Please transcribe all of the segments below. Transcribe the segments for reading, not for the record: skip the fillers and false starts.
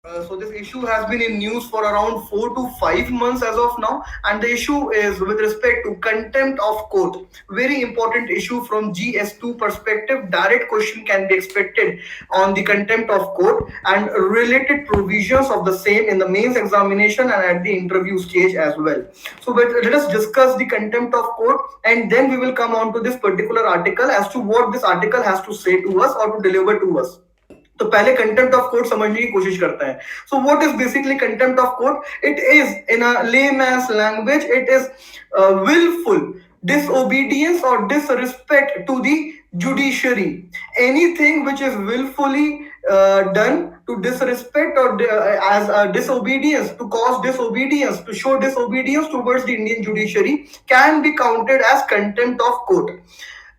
So this issue has been in news for around 4 to 5 months as of now, and the issue is with respect to contempt of court. Very important issue from GS2 perspective. Direct question can be expected on the contempt of court and related provisions of the same in the mains examination and at the interview stage as well. So let us discuss the contempt of court, and then we will come on to this particular article as to what this article has to say to us or to deliver to us. तो पहले contempt of court समझने की कोशिश करते हैं. So what is basically contempt of court? It is in a layman's language, it is willful disobedience or disrespect to the judiciary. Anything which is willfully done to disrespect or as a disobedience, to cause disobedience, to show disobedience towards the Indian judiciary, can be counted as contempt of court.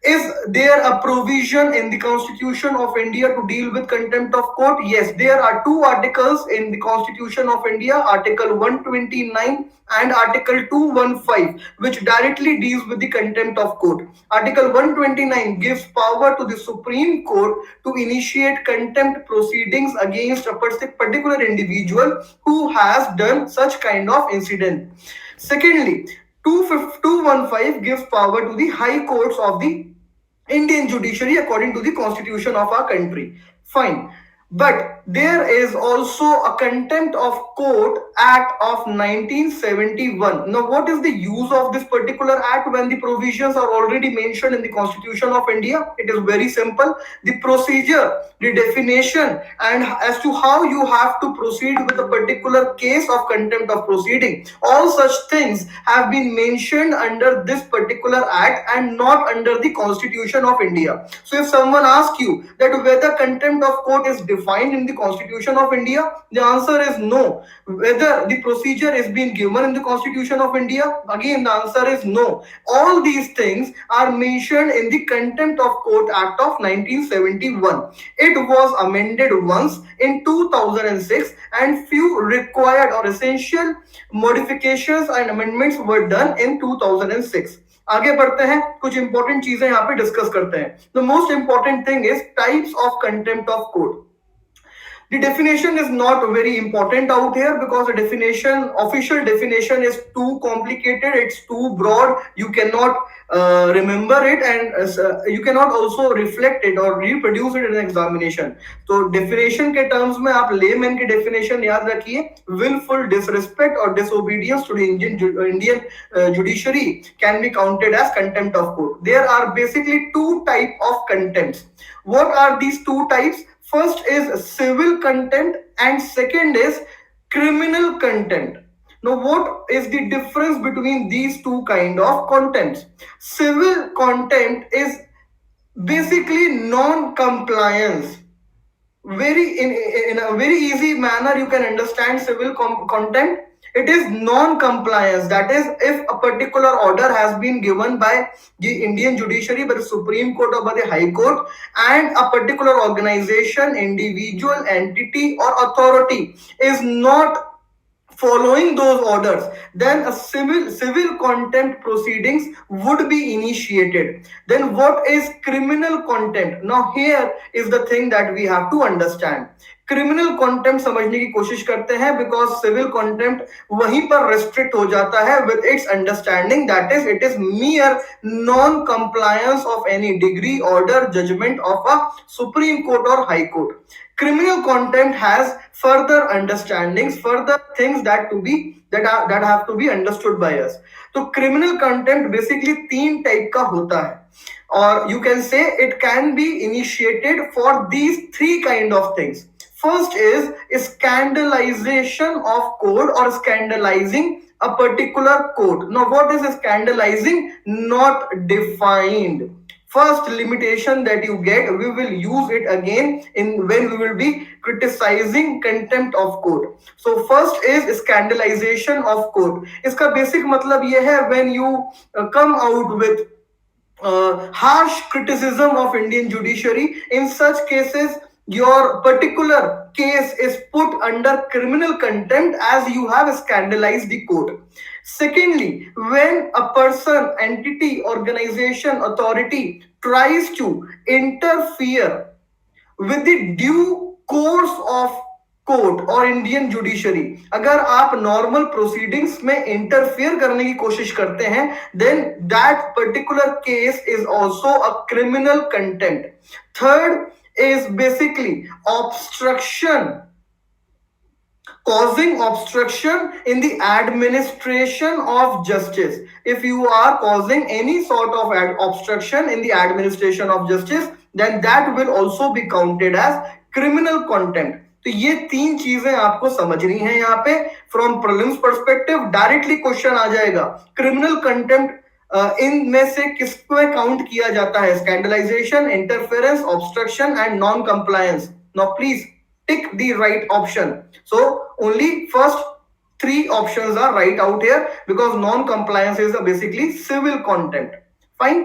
Is there a provision in the Constitution of India to deal with contempt of court? Yes, there are two articles in the Constitution of India, Article 129 and Article 215, which directly deals with the contempt of court. Article 129 gives power to the Supreme Court to initiate contempt proceedings against a particular individual who has done such kind of incident. Secondly, 215 gives power to the high courts of the Indian judiciary according to the constitution of our country. Fine. But there is also a Contempt of Court Act of 1971. Now, what is the use of this particular act when the provisions are already mentioned in the Constitution of India? It is very simple. The procedure, the definition, and as to how you have to proceed with a particular case of contempt of proceeding. All such things have been mentioned under this particular act and not under the Constitution of India. So, if someone asks you that whether contempt of court is defined in the Constitution of India, the answer is no. Whether the procedure is being given in the Constitution of India, again the answer is no. All these things are mentioned in the Contempt of Court Act of 1971. It was amended once in 2006 and few required or essential modifications and amendments were done in 2006. आगे बढ़ते हैं, कुछ important चीजें यहाँ पे discuss करते हैं. The most important thing is types of contempt of court. The definition is not very important out here because the definition, official definition, is too complicated, it's too broad, you cannot remember it, and you cannot also reflect it or reproduce it in an examination. तो definition के terms में आप layman की definition याद रखिए. Willful disrespect or disobedience to the Indian judiciary can be counted as contempt of court. There are basically two types of contempts. What are these two types? First is civil contempt and second is criminal contempt. Now, what is the difference between these two kind of contempts? Civil contempt is basically non-compliance. In a very easy manner you can understand civil contempt. It is non-compliance, that is, if a particular order has been given by the Indian judiciary, by the Supreme Court or by the High Court, and a particular organization, individual, entity or authority is not following those orders, then a civil contempt proceedings would be initiated. Then what is criminal contempt? Now here is the thing that we have to understand. Criminal contempt समझने की कोशिश करते हैं because civil contempt वहीं पर restrict हो जाता है with its understanding, that is it is mere non compliance of any degree, order, judgment of a Supreme Court और High Court. Criminal contempt has further understandings, further things that have to be understood by us. तो criminal contempt basically तीन type का होता है, or you can say it can be initiated for these three kind of things. First is scandalization of court or scandalizing a particular court. Now, what is scandalizing? Not defined. First limitation that you get, we will use it again in when we will be criticizing contempt of court. So first is scandalization of court. इसका basic मतलब ये है when you come out with harsh criticism of Indian judiciary. In such cases your particular case is put under criminal contempt as you have scandalized the court. Secondly, when a person, entity, organization, authority tries to interfere with the due course of court और Indian judiciary, अगर आप normal proceedings में interfere करने की कोशिश करते हैं, then that particular case is also a criminal contempt. Third is basically obstruction, causing obstruction in the administration of justice. If you are causing any sort of obstruction in the administration of justice, then that will also be counted as criminal contempt. तो ये तीन चीजें आपको समझनी है यहाँ पे. From prelims perspective directly question आ जाएगा, क्रिमिनल कंटेम्प्ट इनमें से किसको काउंट किया जाता है? Scandalisation, interference, obstruction and non compliance. Now please tick the right option. So only first three options are right out here, because non-compliance is basically civil contempt. Fine.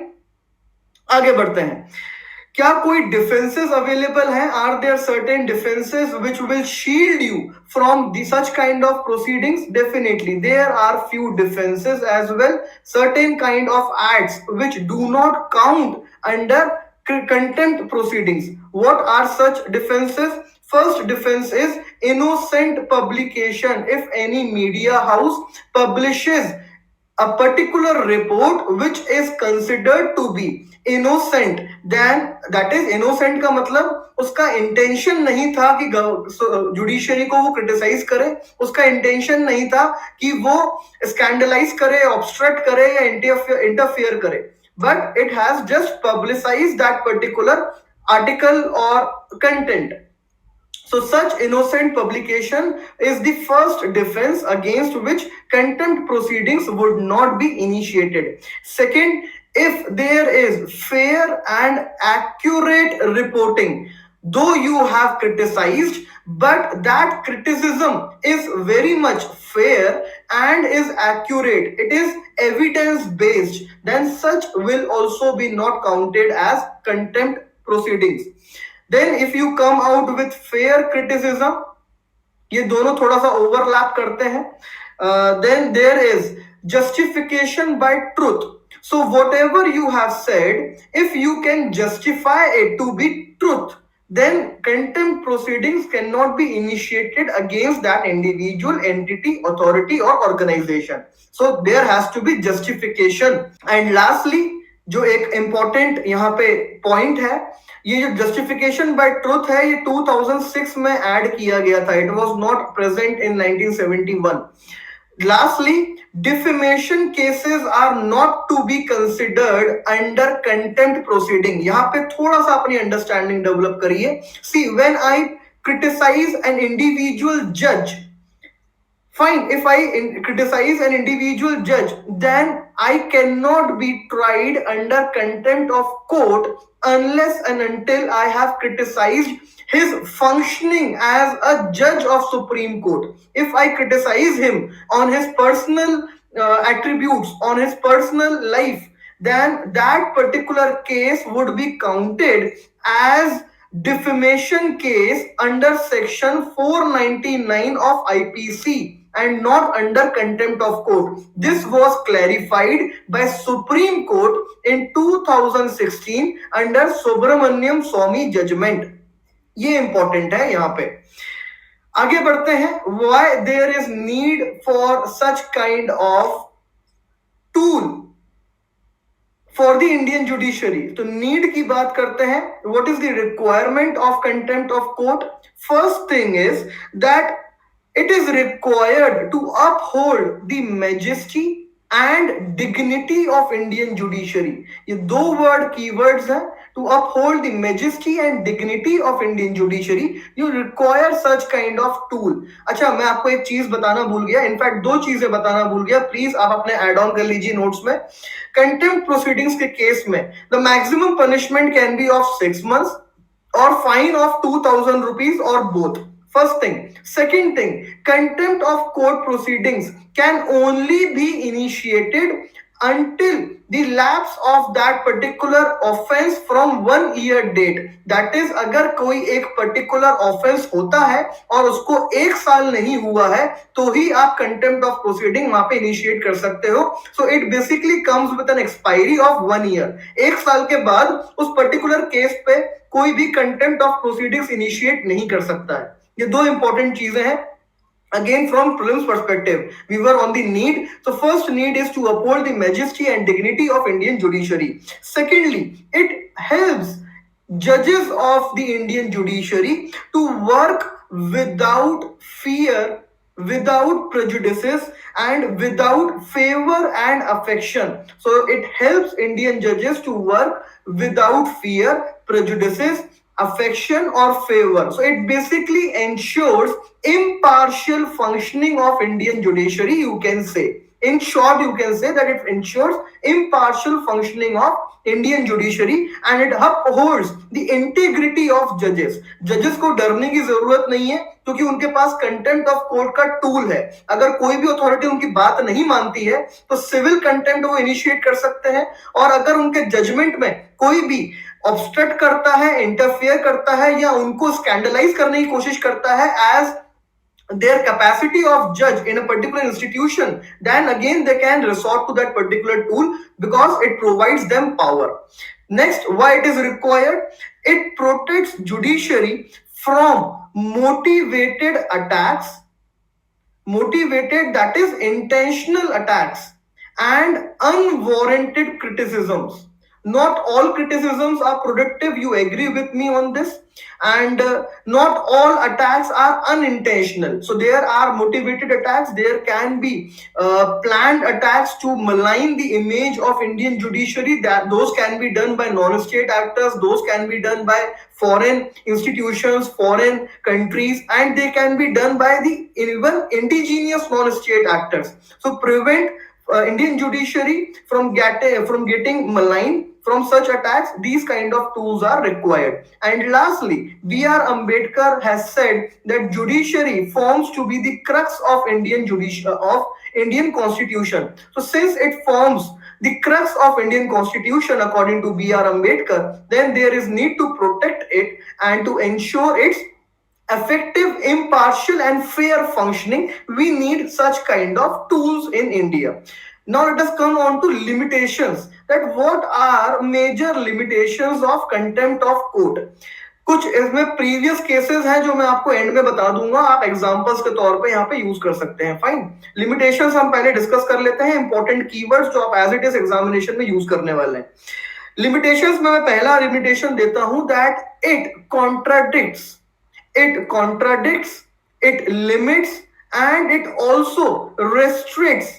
आगे बढ़ते हैं. क्या कोई डिफेंसेस अवेलेबल हैं? Are there certain defences which will shield you from such kind of proceedings? Definitely there are few defenses as well, certain kind of acts which do not count under contempt proceedings. What are such defenses? First defense is innocent publication. If any media house publishes a particular report which is considered to be innocent, then that is innocent का मतलब उसका intention नहीं था कि judiciary को वो criticise करे, उसका इंटेंशन नहीं था कि वो स्कैंडलाइज करे, ऑब्स्ट्रक्ट करे या इंटरफियर करे, but it has just publicized that particular article or content. So such innocent publication is the first defense against which contempt proceedings would not be initiated. Second, if there is fair and accurate reporting, though you have criticized, but that criticism is very much fair and is accurate, it is evidence based, then such will also be not counted as contempt proceedings. Then if you come out with fair criticism, ये दोनों थोड़ा सा overlap करते हैं. Then there is justification by truth. So whatever you have said, if you can justify it to be truth, then contempt proceedings cannot be initiated against that individual, entity, authority or organization. So there has to be justification. And lastly, जो एक important यहाँ पे point है, ये जो justification bye truth है, ये 2006 में ऐड किया गया था. It was not present in 1971. Lastly, defamation cases are not to be considered under contempt proceeding. यहाँ पे थोड़ा सा अपनी अंडरस्टैंडिंग डेवलप करिए. See, when I criticize an individual judge, fine, if I criticize an individual judge, then I cannot be tried under contempt of court unless and until I have criticized his functioning as a judge of Supreme Court. If I criticize him on his personal attributes, on his personal life, then that particular case would be counted as defamation case under section 499 of IPC and not under contempt of court. This was clarified by Supreme Court in 2016 under Subramaniam Swamy judgment. ये important है. यहाँ पे आगे बढ़ते हैं. Why there is need for such kind of tool for the Indian judiciary? तो need की बात करते हैं. What is the requirement of contempt of court? First thing is that it is required to uphold the majesty and dignity of Indian judiciary. ये दो word keywords हैं. To uphold the majesty and dignity of Indian judiciary, you require such kind of tool. अच्छा, मैं आपको एक चीज बताना भूल गया. इनफैक्ट दो चीजें बताना भूल गया. प्लीज आप अपने एड ऑन कर लीजिए नोट्स में. कंटेम्प्ट प्रोसीडिंग्स के केस में the maximum punishment can be of 6 months और फाइन ऑफ 2000 rupees और both. First thing. Second thing, contempt of court proceedings can only be initiated until the lapse of that particular offense from 1 year date. That is, अगर कोई एक particular offense होता है और उसको 1 साल नहीं हुआ है, तो ही आप contempt of proceeding वहां पे initiate कर सकते हो. So it basically comes with an expiry of 1 year. 1 साल के बाद उस particular case पे कोई भी contempt of proceedings initiate नहीं कर सकता है. ये दो इंपॉर्टेंट चीजें हैं. Again, from prelims perspective, we were on the need. So first need is to uphold the majesty and dignity of Indian judiciary. Secondly, it helps judges of the Indian judiciary to work without fear, without prejudices, and without favor and affection. So it helps Indian judges to work without fear, prejudices, affection or favor. So it basically ensures impartial functioning of Indian judiciary, you can say. In short, you can say that it ensures impartial functioning of Indian judiciary and it upholds the integrity of judges. Judges को डरने की जरूरत नहीं है क्योंकि उनके पास contempt of court का tool है. अगर कोई भी अथॉरिटी उनकी बात नहीं मानती है तो सिविल कंटेम्प्ट वो इनिशिएट कर सकते हैं, और अगर उनके जजमेंट में कोई भी ऑब्स्ट्रक्ट करता है, इंटरफेयर करता है या उनको स्कैंडलाइज करने की कोशिश करता है as their capacity of judge in a particular institution, then again they can resort to that particular tool because it provides them power. Next, why it is required? It protects judiciary from motivated, that is intentional attacks, and unwarranted criticisms. Not all criticisms are productive, you agree with me on this, and not all attacks are unintentional. So there are motivated attacks, there can be planned attacks to malign the image of Indian judiciary. That those can be done by non-state actors, those can be done by foreign institutions, foreign countries, and they can be done by the even indigenous non-state actors. So prevent Indian judiciary from getting maligned from such attacks. These kind of tools are required. And lastly, B.R. Ambedkar has said that judiciary forms to be the crux of Indian constitution. So since it forms the crux of Indian constitution according to B.R. Ambedkar, then there is need to protect it and to ensure its effective, impartial and fair functioning. We need such kind of tools in India. Now let us come on to limitations, that what are major limitations of contempt of court. कुछ इसमें previous cases हैं जो मैं आपको and में बता दूंगा, आप एग्जांपल्स के तौर पे यहाँ पे यूज कर सकते हैं. फाइन, लिमिटेशंस हम पहले डिस्कस कर लेते हैं, इंपॉर्टेंट कीवर्ड्स जो आप एज इट इज एग्जामिनेशन में यूज करने वाले हैं. लिमिटेशंस में मैं पहला लिमिटेशन देता हूं, that it contradicts, it limits, and it also restricts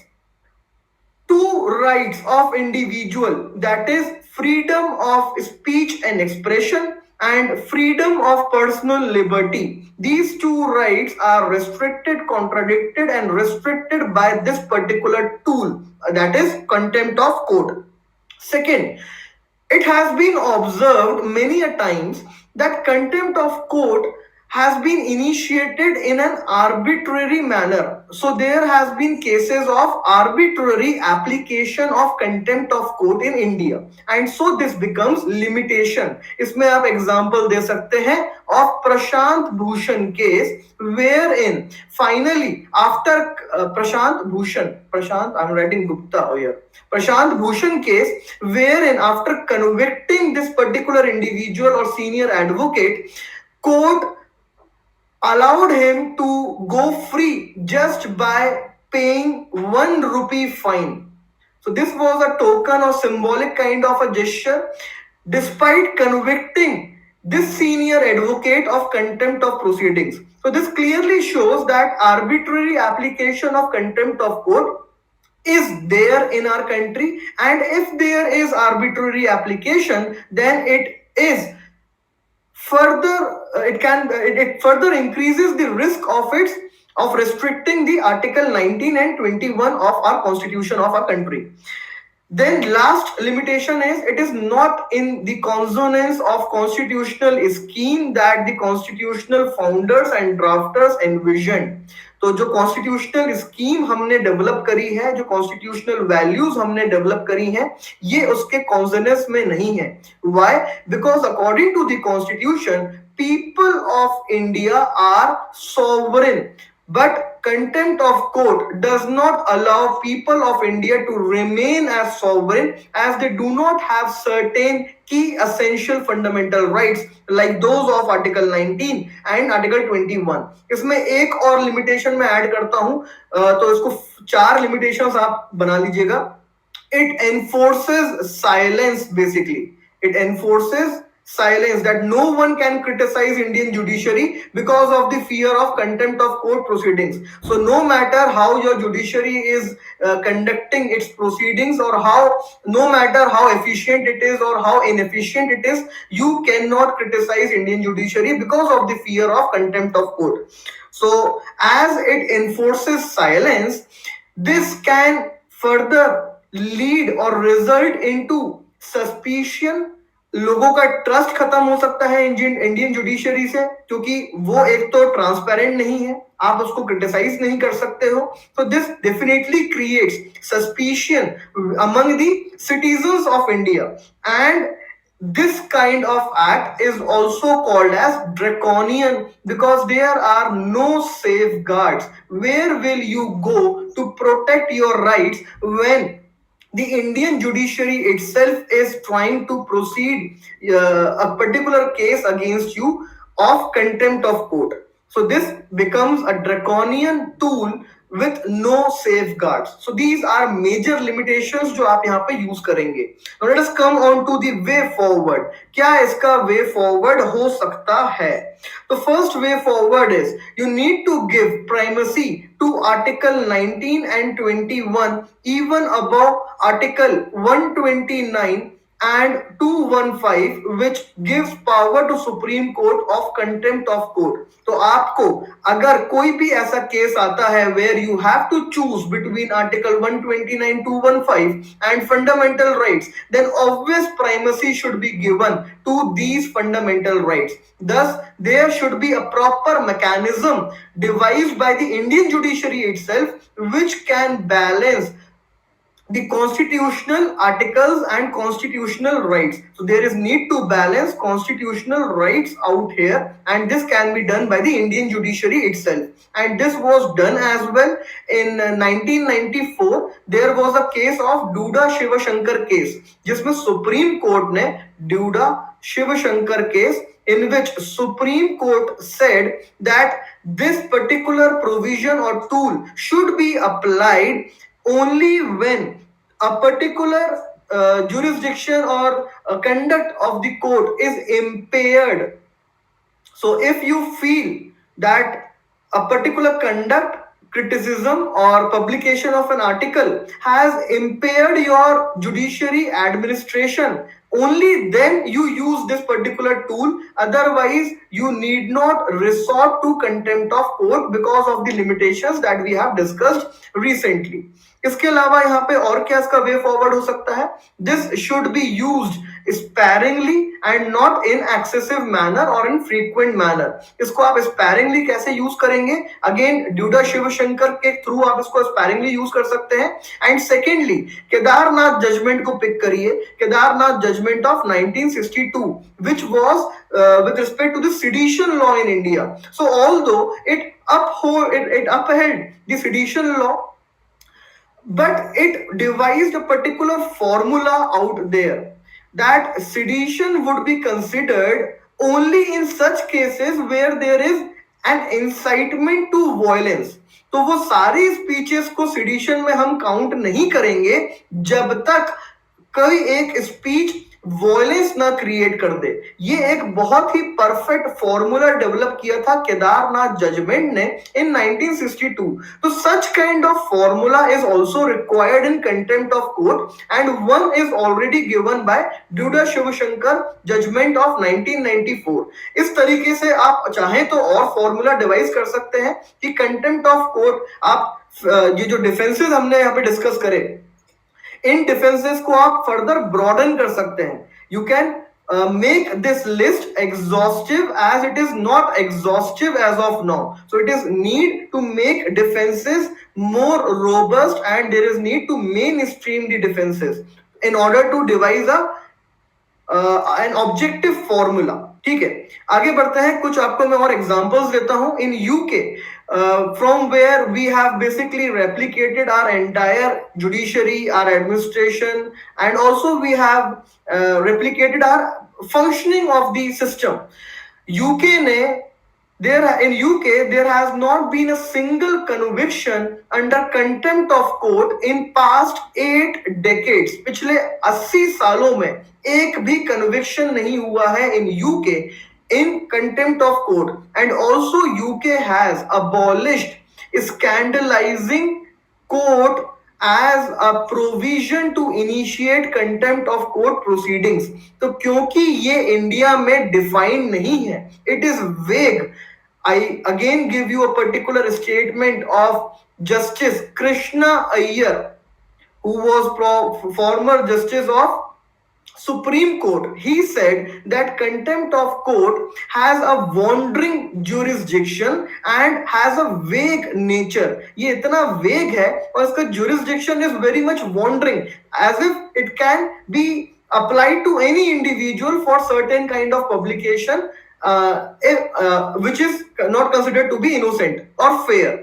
two rights of individual, that is freedom of speech and expression and freedom of personal liberty. These two rights are restricted, contradicted and restricted by this particular tool, that is contempt of court. Second, it has been observed many a times that contempt of court has been initiated in an arbitrary manner. So there has been cases of arbitrary application of contempt of court in India, and so this becomes limitation. इसमें आप example दे सकते हैं of Prashant Bhushan case, wherein finally after I'm writing Gupta here. Prashant Bhushan case, wherein after convicting this particular individual or senior advocate, court allowed him to go free just by paying 1 rupee fine. So this was a token or symbolic kind of a gesture, despite convicting this senior advocate of contempt of proceedings. So this clearly shows that arbitrary application of contempt of court is there in our country, and if there is arbitrary application, then it is further it further increases the risk of restricting the article 19 and 21 of our constitution of our country. Then last limitation is, it is not in the consonance of constitutional scheme that the constitutional founders and drafters envisioned. तो जो constitutional scheme हमने develop करी है, जो constitutional values हमने develop करी हैं, ये उसके कॉन्सोनेंस में नहीं है. Why? Because according to the constitution, people of India are sovereign, but contempt of court does not allow people of India to remain as sovereign as they do not have certain key essential fundamental rights like those of Article 19 and Article 21. इसमें एक और limitation मैं add करता हूं, तो इसको 4 limitations आप बना लीजिएगा. It enforces silence basically. It enforces silence, that no one can criticize Indian judiciary because of the fear of contempt of court proceedings. So no matter how your judiciary is conducting its proceedings, or no matter how efficient it is or how inefficient it is, you cannot criticize Indian judiciary because of the fear of contempt of court. So as it enforces silence, this can further lead or result into suspicion. लोगों का trust खत्म हो सकता है Indian judiciary से, क्योंकि वो एक तो ट्रांसपेरेंट नहीं है, आप उसको क्रिटिसाइज नहीं कर सकते हो. तो this definitely creates suspicion among the citizens of India, and this kind of act is also called as draconian because there are no safeguards. Where will you go to protect your rights when the Indian judiciary itself is trying to proceed a particular case against you of contempt of court? So this becomes a draconian tool with no safeguards. So these are major limitations जो आप यहाँ पे use करेंगे. Now let us come on to the way forward. क्या इसका way forward हो सकता है? The first way forward is you need to give primacy to Article 19 and 21 even above Article 129 and 215, which gives power to Supreme Court of contempt of court. तो आपको अगर कोई भी ऐसा केस आता है where you have to choose between Article 129, 215 and fundamental rights, then obvious primacy should be given to these fundamental rights. Thus, there should be a proper mechanism devised by the Indian judiciary itself which can balance the constitutional articles and constitutional rights. So there is need to balance constitutional rights out here, and this can be done by the Indian judiciary itself. And this was done as well in 1994. There was a case of Duda Shivashankar case, जिसमें Supreme Court ने Duda Shivashankar case, in which Supreme Court said that this particular provision or tool should be applied only when a particular jurisdiction or conduct of the court is impaired. So if you feel that a particular conduct, criticism or publication of an article has impaired your judiciary administration, only then you use this particular tool. Otherwise you need not resort to contempt of court because of the limitations that we have discussed recently. इसके अलावा यहाँ पे और क्या इसका way forward हो सकता है? This should be used sparingly and not in excessive manner और इन फ्रीक्वेंट मैनर. इसको आप स्पैरिंगली कैसे यूज करेंगे? अगेन ड्यूडा शिवशंकर के थ्रू आप इसको स्पैरिंगली यूज कर सकते हैं. एंड सेकेंडली, केदारनाथ जजमेंट को पिक करिए. Kedarnath judgment of 1962 which was with respect to the sedition law in India. So although it upheld the sedition law, but it devised a particular formula out there that sedition would be considered only in such cases where there is an incitement to violence. तो वो सारी speeches को sedition में हम count नहीं करेंगे जब तक कोई एक स्पीच वॉयलेंस ना क्रिएट कर दे. ये एक बहुत ही परफेक्ट फॉर्मूला डेवलप किया था केदारनाथ जजमेंट ने इन 1962. तो such kind of formula is also required in contempt of court and one is already given by Duda Shivshankar judgment of 1994. इस तरीके से आप चाहें तो और फॉर्मूला डिवाइस कर सकते हैं कि कंटेम्प्ट ऑफ कोर्ट आप ये जो डिफेंसेस हमने यहाँ पे डिस्कस करे, इन डिफेंसेस को आप फर्दर ब्रॉडन कर सकते हैं. You can make this list exhaustive as it is not exhaustive as of now. So it is need to make defenses more robust and there is need to mainstream the defenses in order to devise an objective formula. ठीक है, आगे बढ़ते हैं. कुछ आपको मैं और examples देता हूं. In UK from where we have basically replicated our entire judiciary, our administration, and also we have replicated our functioning of the system. UK ने there in UK there has not been a single conviction under contempt of court in past 8 decades. पिछले 80 सालों में एक भी conviction नहीं हुआ है in UK in contempt of court, and also UK has abolished scandalizing court as a provision to initiate contempt of court proceedings. तो क्योंकि ये इंडिया में डिफाइन नहीं है, it is vague. I again give you a particular statement of Justice Krishna Iyer, who was former justice of Supreme Court. He said that contempt of court has a wandering jurisdiction and has a vague nature. ये इतना vague है और इसका jurisdiction is very much wandering, as if it can be applied to any individual for certain kind of publication, which is not considered to be innocent or fair.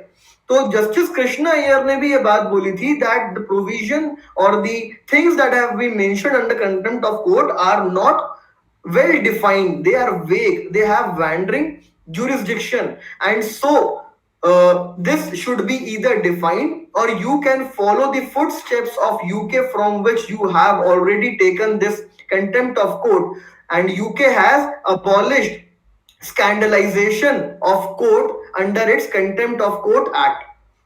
तो justice Krishna Iyer ने भी ये बात बोली थी दैट द प्रोविजन और the things that have been mentioned under contempt of court are not well defined, they are vague, they have wandering jurisdiction, and so this should be either defined or you can follow the footsteps of UK from which you have already taken this contempt of court, and UK has abolished scandalisation of court under its contempt of court act.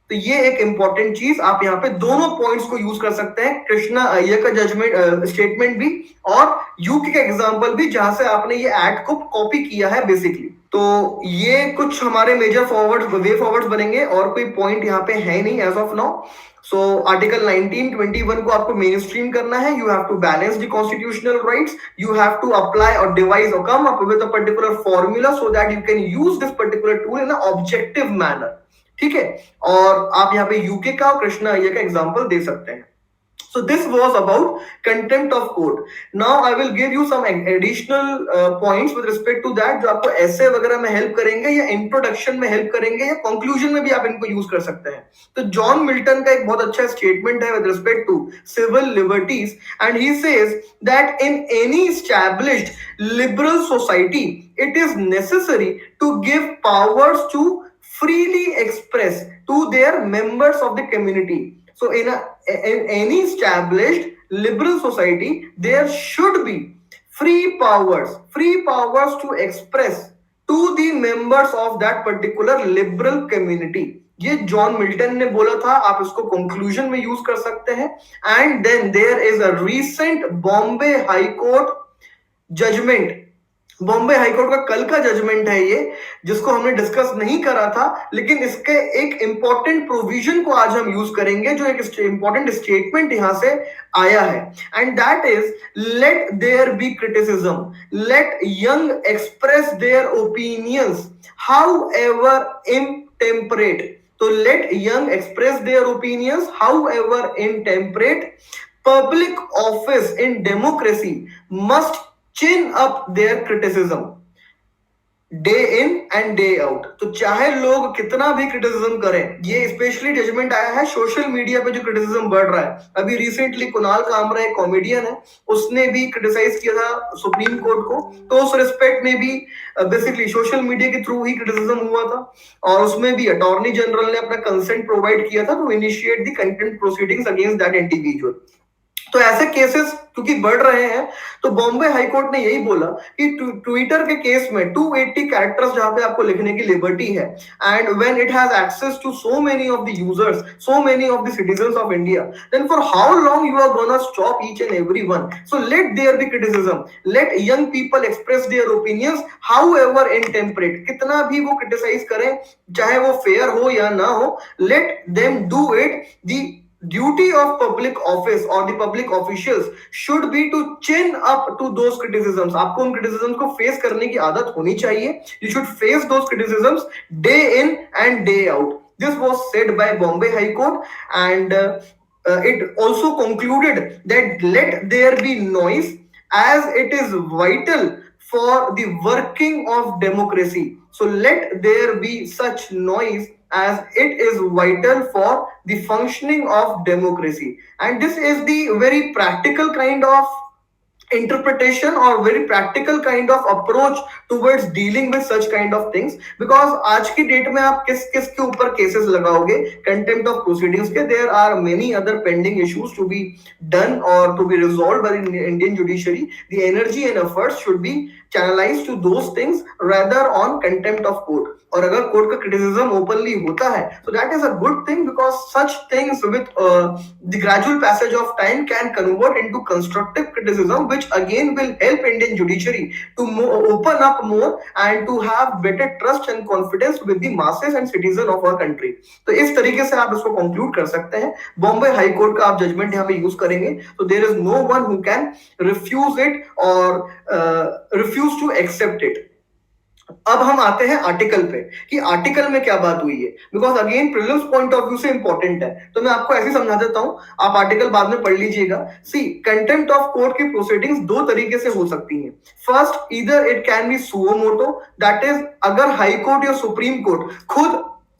तो ये एक important चीज आप यहाँ पे दोनों points को use कर सकते हैं, कृष्णा अय्यर का जजमेंट स्टेटमेंट भी और यूके का एग्जांपल भी, जहां से आपने ये एक्ट को कॉपी किया है बेसिकली. तो ये कुछ हमारे मेजर वे फॉरवर्ड बनेंगे और कोई पॉइंट यहाँ पे है नहीं as of now. So article 1921 को आपको मेन स्ट्रीम करना है. You have to balance the constitutional rights, you have to apply और डिवाइस और come up with a particular formula so that you can use this particular tool in a objective manner. ठीक है, और आप यहाँ पे यूके का और कृष्णा अय्यर का एग्जांपल दे सकते हैं. So this was about contempt of court. Now I will give you some additional points with respect to that, जो आपको ऐसे वगैरह में हेल्प करेंगे या इंट्रोडक्शन में हेल्प करेंगे या कंक्लूजन में भी आप इनको यूज कर सकते हैं. तो जॉन मिल्टन का एक बहुत अच्छा स्टेटमेंट है with respect to civil liberties, and he says that in any established liberal society it is necessary to give powers to freely express to their members of the community. So in any established liberal society there should be free powers to express to the members of that particular liberal community. ये John Milton ने बोला था, आप इसको conclusion में use कर सकते हैं. And then there is a recent Bombay high court judgement. Bombay high court का कल का जजमेंट है ये, जिसको हमने डिस्कस नहीं करा था, लेकिन इसके एक इंपॉर्टेंट प्रोविजन को आज हम यूज करेंगे, जो एक इंपॉर्टेंट स्टेटमेंट यहां से आया है. And that is let there be criticism, let young express their opinions however intemperate. तो let young express their opinions however intemperate. Public office in democracy must chin up their criticism day in and day out. तो चाहे लोग कितना भी criticism करें, ये specially judgement आया है सोशल मीडिया पे जो क्रिटिसिज्म बढ़ रहा है. अभी रिसेंटली कुणाल कामरा एक कॉमेडियन है, उसने भी क्रिटिसाइज किया था सुप्रीम कोर्ट को. तो उस रिस्पेक्ट में भी बेसिकली सोशल मीडिया के थ्रू ही क्रिटिसिज्म हुआ था, और उसमें भी अटॉर्नी जनरल ने अपना कंसेंट प्रोवाइड किया था to initiate the contempt proceedings against that individual. तो ऐसे केसेस क्योंकि बढ़ रहे हैं, तो बॉम्बे हाईकोर्ट ने यही बोला कि ट्विटर के केस में 280 कैरेक्टर्स जहां पे आपको लिखने की लिबर्टी है, and when it has access to so many of the users, so many of the citizens of India, then for how long you are gonna stop each and everyone. So let there be criticism, let young people express their opinions however intemperate. कितना भी वो criticise करें, चाहे वो fair हो या ना हो, let them do it. The duty of public office or the public officials should be to chin up to those criticisms. आपको उन criticisms को face करने की आदत होनी चाहिए. You should face those criticisms day in and day out. This was said by Bombay High Court, and it also concluded that let there be noise as it is vital for the working of democracy. So let there be such noise as it is vital for the functioning of democracy. And this is the very practical kind of interpretation or very practical kind of approach towards dealing with such kind of things. Because आज की date में आप किस किस के ऊपर cases लगाओगे contempt of proceedings के? There are many other pending issues to be done और to be resolved by the Indian judiciary. The energy and efforts should be channelized to those things rather on contempt of court. और अगर court का criticism openly होता है तो that is a good thing, because such things with the gradual passage of time can convert into constructive criticism which again will help Indian judiciary to open up more and to have better trust and confidence with the masses and citizen of our country. तो इस तरीके से आप इसको conclude कर सकते हैं. Bombay high court का आप जजमेंट यहाँ पे यूज करेंगे तो there is no one who can refuse it और रिफ्यूज टू एक्सेप्ट इट. अब हम आते हैं आर्टिकल पे कि आर्टिकल में क्या बात हुई है, because again prelims point of view से इंपॉर्टेंट है. तो मैं आपको ऐसे समझा देता हूं, आप आर्टिकल बाद में पढ़ लीजिएगा. सी, कंटेम्प्ट ऑफ कोर्ट की प्रोसीडिंग्स दो तरीके से हो सकती हैं. First, either it can be suo motu, that is अगर हाई कोर्ट या सुप्रीम कोर्ट खुद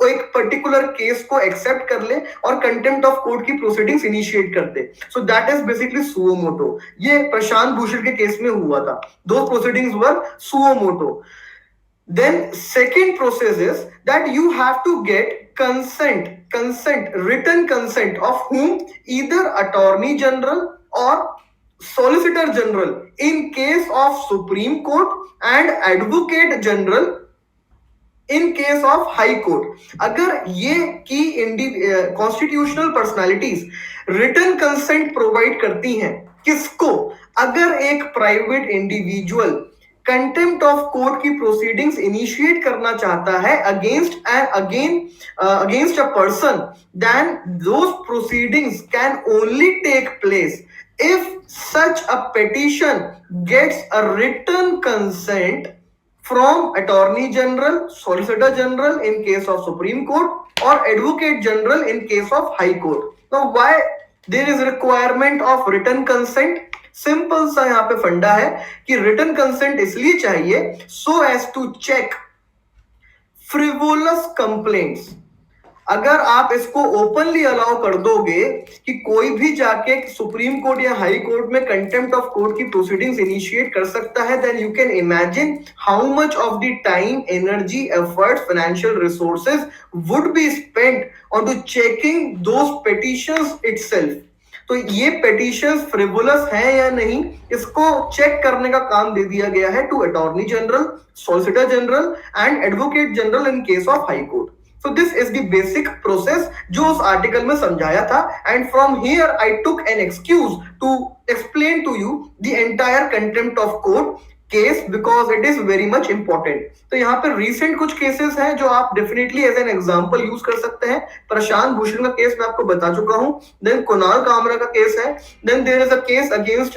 एक पर्टिकुलर केस को एक्सेप्ट कर ले और कंटेम्प्ट ऑफ कोर्ट की प्रोसीडिंग्स इनिशिएट कर दे. So that is basically suo motu. ये प्रशांत भूषण के केस में हुआ था. दो proceedings were suo motu. Then second process is that you have to get written consent of whom? Either Attorney General or Solicitor General in case of Supreme Court and Advocate General in case of High Court. अगर ये की constitutional personalities written consent provide करती हैं, किसको? अगर एक private individual contempt of court की proceedings initiate करना चाहता है against a person, then those proceedings can only take place if such a petition gets a written consent from Attorney General, Solicitor General in case of Supreme Court or Advocate General in case of High Court. Now why there is requirement of written consent? Simple सा यहाँ पे फंडा है कि written consent इसलिए चाहिए so as to check frivolous complaints. अगर आप इसको ओपनली अलाउ कर दोगे कि कोई भी जाके सुप्रीम कोर्ट या हाई कोर्ट में कंटेम्प्ट ऑफ कोर्ट की प्रोसीडिंग्स इनिशिएट कर सकता है, then you can imagine how much of the time, energy, efforts, financial resources would be spent on to checking those petitions itself. तो ये petitions frivolous है या नहीं, इसको चेक करने का काम दे दिया गया है to attorney general, solicitor general and advocate general in case of high court. So this is the basic process जो उस आर्टिकल में समझाया था. And from here I took an excuse to explain to you the entire contempt of court case because it is very much important. तो यहाँ पे recent कुछ cases हैं जो आप definitely as an example use कर सकते हैं. प्रशांत भूषण का केस मैं आपको बता चुका हूँ. Then कुणाल कामरा का केस है. Then there is a case against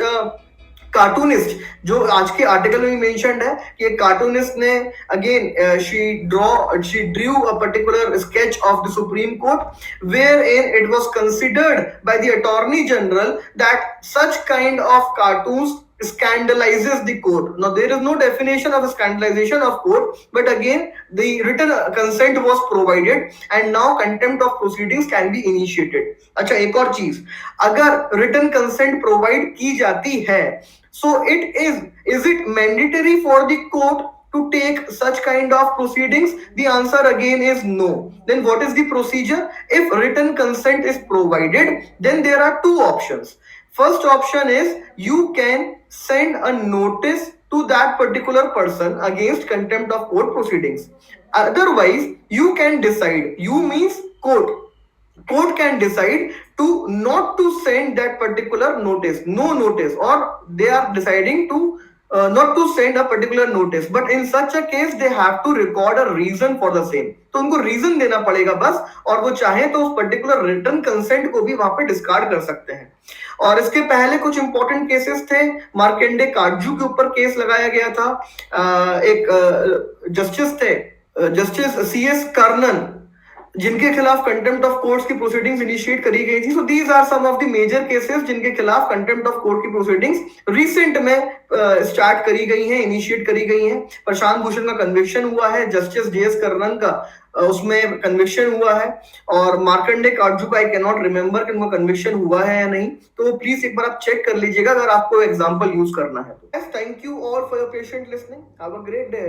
cartoonist जो आज के आर्टिकल में मेंशन्ड है कि एक कार्टूनिस्ट ने again she drew a particular sketch of the supreme court where in it was considered by the attorney general that such kind of cartoons scandalizes the court. Now there is no definition of scandalization of court, but again the written consent was provided and now contempt of proceedings can be initiated. अच्छा, एक और चीज, अगर written consent provide की जाती है, so is it mandatory for the court to take such kind of proceedings? The answer again is no. Then what is the procedure? If written consent is provided, then there are two options. First option is you can send a notice to that particular person against contempt of court proceedings. Otherwise, you can decide. You means court. Court can decide to not to send that particular notice, no notice, or they are deciding to not to send a particular notice, but in such a case they have to record a reason for the same. तो उनको reason देना पड़ेगा बस, और वो चाहे तो उस पर्टिकुलर रिटर्न कंसेंट को भी वहां पे डिस्कार्ड कर सकते हैं. और इसके पहले कुछ इंपॉर्टेंट केसेस थे. मार्केंडे काटजू के ऊपर केस लगाया गया था. एक जस्टिस थे, जस्टिस CS कर्णन, जिनके खिलाफ कंटेम्प्ट ऑफ कोर्ट्स की प्रोसीडिंग्स इनिशिएट करी गई थी. So these are some of the major cases जिनके खिलाफ कंटेम्प्ट ऑफ कोर्ट की प्रोसीडिंग्स रिसेंट में स्टार्ट करी गई हैं, इनिशिएट करी गई हैं. प्रशांत भूषण का कन्विक्शन हुआ है, जस्टिस JS कर्णन का उसमें कन्विक्शन हुआ है, और मार्कंडे काटजू का आई कैन नॉट रिमेम्बर कि उनका कन्विक्शन हुआ है या नहीं, तो प्लीज एक बार आप चेक कर लीजिएगा अगर आपको एग्जाम्पल यूज करना है तो। Thank you all for your patient listening, have a great day.